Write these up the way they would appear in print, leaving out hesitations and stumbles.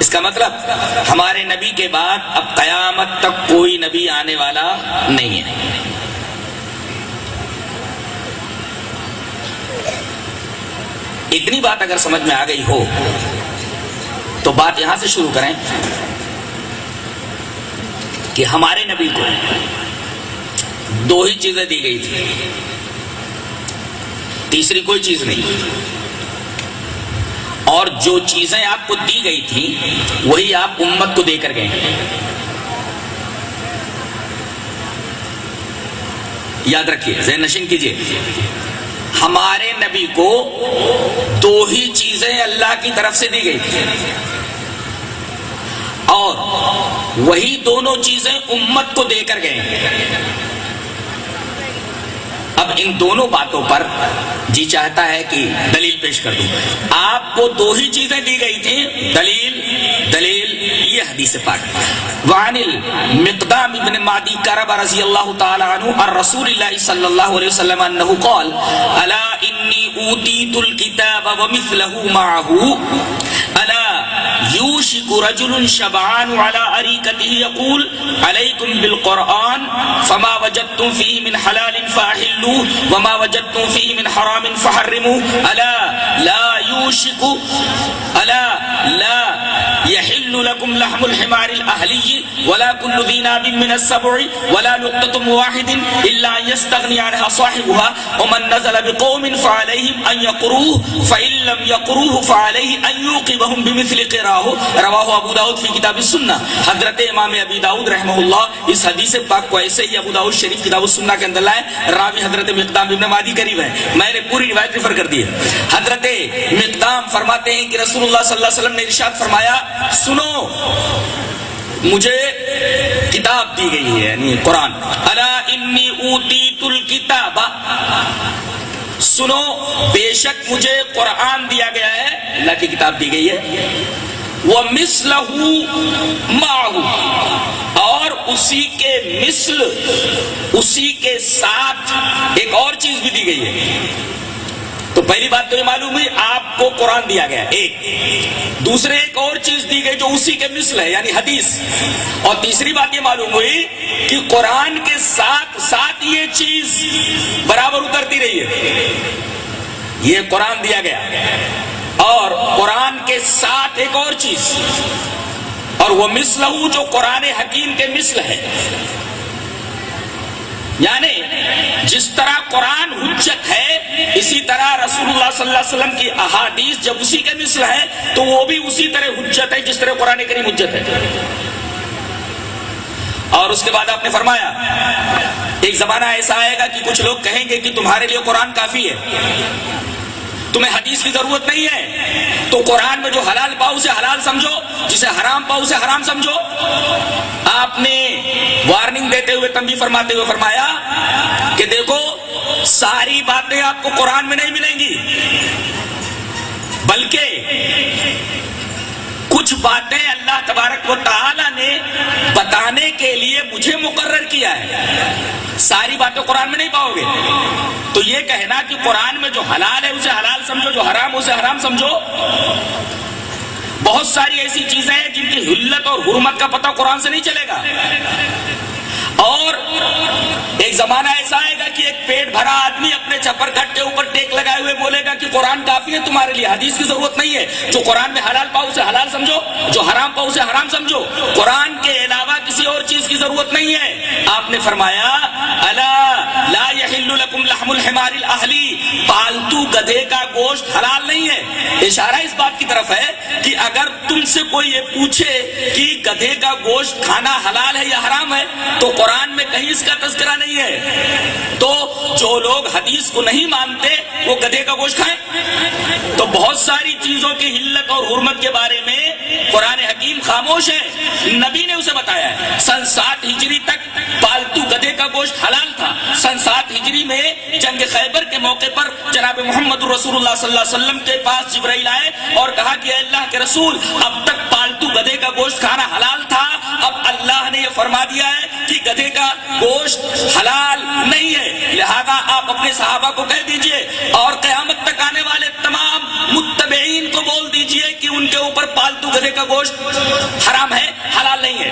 اس کا مطلب ہمارے نبی کے بعد اب قیامت تک کوئی نبی آنے والا نہیں ہے. اتنی بات اگر سمجھ میں آ گئی ہو تو بات یہاں سے شروع کریں کہ ہمارے نبی کو دو ہی چیزیں دی گئی تھی، تیسری کوئی چیز نہیں، اور جو چیزیں آپ کو دی گئی تھی وہی آپ امت کو دے کر گئے ہیں. یاد رکھیے، ذہن نشین کیجیے، ہمارے نبی کو دو ہی چیزیں اللہ کی طرف سے دی گئی تھی، اور وہی دونوں چیزیں امت کو دے کر گئے ہیں. اب ان دونوں باتوں پر جی چاہتا ہے کہ دلیل پیش کر دوں. آپ کو دو ہی چیزیں دی گئی تھیں، دلیل یہ حدیث پاک. وعن المقدام ابن معدی کرب رضی اللہ تعالی عنہ عن رسول اللہ صلی اللہ علیہ وسلم انه قال الا انی اوتیت الکتاب ومثله معه الا یوشک رجل شبعان على اريكته يقول عليكم بالقرآن فما وجدتم فيه من حلال فاحلوه وما وجدتم فيه من حرام فحرموه الا لا يحل لكم لحم الحمار الاهلي ولا كل ذي ناب من السبع ولا لقطة واحد الا ان يستغني عنها صاحبها ومن نزل بقوم فعليهم ان يقروه فان لم يقروه فعليه ان يوقبهم بمثل قراه رواہ ابو داؤد فی کتاب السنہ. حضرت امام ابی داؤد رحمہ اللہ اس حدیث پاک کو ایسے ہی ابو داؤد شریف کتاب السنہ کے اندر لائے. راوی حضرت مقدام ابن معدی قریب ہے، میں نے پوری روایت ریفر کر دی ہے. حضرت مقدام فرماتے ہیں کہ رسول اللہ صلی اللہ علیہ وسلم نے ارشاد فرمایا، سنو مجھے کتاب دی گئی ہے، یعنی قرآن. الا انی اوتیت الکتاب، سنو بے شک مجھے قرآن دیا گیا ہے، اللہ کی کتاب دی گئی ہے. وَمِثْلَهُ مَعَهُ، اور اسی کے مثل، اسی کے ساتھ ایک اور چیز بھی دی گئی ہے. تو پہلی بات تو یہ معلوم ہوئی آپ کو قرآن دیا گیا ایک، دوسرے ایک اور چیز دی گئی جو اسی کے مثل ہے یعنی حدیث، اور تیسری بات یہ معلوم ہوئی کہ قرآن کے ساتھ ساتھ یہ چیز برابر اترتی رہی ہے. یہ قرآن دیا گیا اور قرآن کے ساتھ ایک اور چیز، اور وہ مثلہ جو قرآن حکیم کے مثل ہے. یعنی جس طرح قرآن حجت ہے اسی طرح رسول اللہ صلی اللہ علیہ وسلم کی احادیث جب اسی کے مثل ہے تو وہ بھی اسی طرح حجت ہے جس طرح قرآن کریم حجت ہے. اور اس کے بعد آپ نے فرمایا ایک زمانہ ایسا آئے گا کہ کچھ لوگ کہیں گے کہ تمہارے لیے قرآن کافی ہے، تمہیں حدیث کی ضرورت نہیں ہے، تو قرآن میں جو حلال پاؤ اسے حلال سمجھو، جسے حرام پاؤ اسے حرام سمجھو. آپ نے وارننگ دیتے ہوئے، تنبیہ فرماتے ہوئے فرمایا کہ دیکھو ساری باتیں آپ کو قرآن میں نہیں ملیں گی، بلکہ کچھ باتیں اللہ تبارک و تعالی نے بتانے کے لیے مجھے مقرر کیا ہے، ساری باتیں قرآن میں نہیں پاؤ گے. تو یہ کہنا کہ قرآن میں جو حلال ہے اسے حلال سمجھو، جو حرام اسے حرام سمجھو، بہت ساری ایسی چیزیں ہیں جن کی حلت اور حرمت کا پتہ قرآن سے نہیں چلے گا. اور ایک زمانہ ایسا آئے گا کہ ایک پیٹ بھرا آدمی اپنے چھپر گھٹ کے اوپر ٹیک لگائے ہوئے بولے گا کہ قرآن کافی ہے تمہارے لیے، حدیث کی ضرورت نہیں ہے، جو قرآن میں حلال پاؤ اسے حلال سمجھو، جو حرام پاؤ اسے حرام سمجھو، قرآن کے علاوہ کسی اور چیز کی ضرورت نہیں ہے. آپ نے فرمایا الا لا یحل لکم لحم الحمار الاہلی، پالتو گدھے کا گوشت حلال نہیں ہے. اشارہ اس بات کی طرف ہے کہ اگر تم سے کوئی یہ پوچھے کہ گدھے کا گوشت کھانا حلال ہے یا حرام ہے تو قرآن میں کہیں اس کا تذکرہ نہیں ہے. تو جو لوگ حدیث کو نہیں مانتے وہ گدھے کا گوشت کھائیں. تو بہت ساری چیزوں کی حلت اور حرمت کے بارے میں قرآن حکیم خاموش ہے. نبی نے اسے بتایا ہے. سن 7 ہجری تک پالتو گدھے کا گوشت حلال تھا. سن 7 ہجری میں جنگ خیبر کے موقع پر جناب محمد رسول اللہ صلی اللہ علیہ وسلم کے پاس جبرائیل آئے اور کہا کہ اے اللہ کے رسول، اب تک پالتو گدھے کا گوشت کھانا حلال تھا، اب اللہ نے یہ فرما دیا ہے کہ گدھے کا گوشت حلال نہیں ہے، لہذا آپ اپنے صحابہ کو کہہ دیجئے اور قیامت تک آنے والے تمام متبعین مالکین کو بول دیجئے کہ ان کے اوپر پالتو گدھے کا گوشت حرام ہے، حلال نہیں ہے.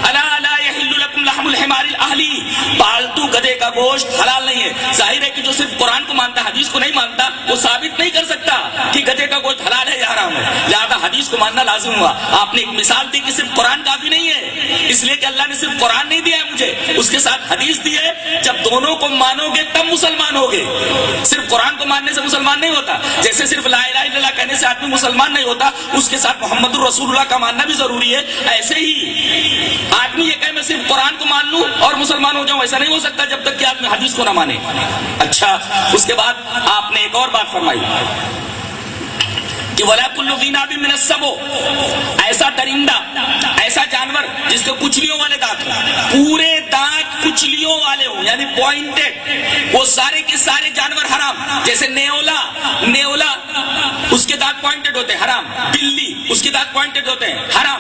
الا لا یحل لکم لحم الحمار الاہلی، پالتو گدھے کا گوشت حلال نہیں ہے. ظاہر ہے کہ جو صرف قرآن کو مانتا حدیث کو نہیں مانتا وہ ثابت نہیں کر سکتا کہ گدھے کا گوشت حلال ہے یا حرام ہے، لہذا حدیث کو ماننا لازم ہوا. آپ نے ایک مثال دی کہ صرف قرآن کافی نہیں ہے، اس لیے کہ اللہ نے صرف قرآن نہیں دیا ہے مجھے، اس کے ساتھ حدیث دی ہے. جب دونوں کو مانو گے تب مسلمان ہوگے. صرف قرآن کو ماننے سے مسلمان نہیں ہوتا. جیسے صرف لا الہ الا اللہ کہنے سے آدمی مسلمان نہیں ہوتا، اس کے ساتھ محمد الرسول اللہ کا ماننا بھی ضروری ہے. ایسے ہی آدمی یہ کہے میں صرف قرآن کو مان لوں اور مسلمان ہو جاؤں، ایسا نہیں ہو سکتا جب تک کہ آدمی حدیث کو نہ مانے. اچھا، اس کے بعد آپ نے ایک اور بات فرمائی کہ وَلَا كُلُّ ذِي نَابٍ مِّنَ السَّبُعِ، ایسا درندہ، ایسا جانور جس کے کچلیوں والے دانت ہوں، پورے دانت کچلیوں والے ہوں یعنی پوائنٹڈ، وہ سارے کے سارے جانور حرام. جیسے نیولا اس کے دانت پوائنٹڈ ہوتے ہیں، حرام. بلی اس کے دانت پوائنٹڈ ہوتے ہیں، حرام.